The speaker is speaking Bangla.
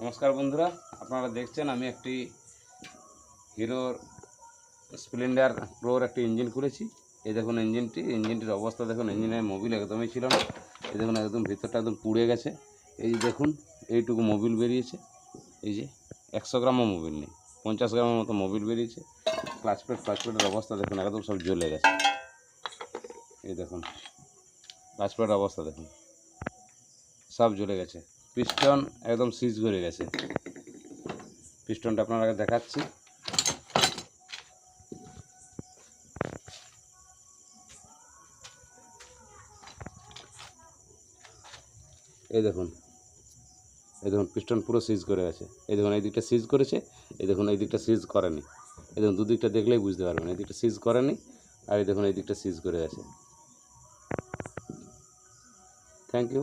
নমস্কার বন্ধুরা, আপনারা দেখছেন আমি একটি হিরোর স্প্লেন্ডার প্রোর একটি ইঞ্জিন খুলেছি। এই দেখুন ইঞ্জিনটির অবস্থা দেখুন। ইঞ্জিনের মোবিল একদমই ছিল না। এই দেখুন একদম ভিতরটা একদম পুড়ে গেছে। এই দেখুন এইটুকু মোবিল বেরিয়েছে। এই যে 100 গ্রামও মোবিল নেই, 50 গ্রামের মতো মোবিল বেরিয়েছে। ক্লাচপ্লেটের অবস্থা দেখুন, একদম সব জ্বলে গেছে। এই দেখুন ক্লাচপ্লেটের অবস্থা দেখুন, সব জ্বলে গেছে। পিস্টন একদম সিজ করে গেছে। পিস্টনটা আপনারা দেখাচ্ছি। এই দেখুন পিস্টন পুরো সিজ করে গেছে। এই দেখুন এই দিকটা সিজ করেছে, এই দেখুন এই দিকটা সিজ করেনি। এই দেখুন দুদিকটা দেখলেই বুঝতে পারবেন, এই দিকটা সিজ করেনি আর এই দেখুন এই দিকটা সিজ করে গেছে। Thank you.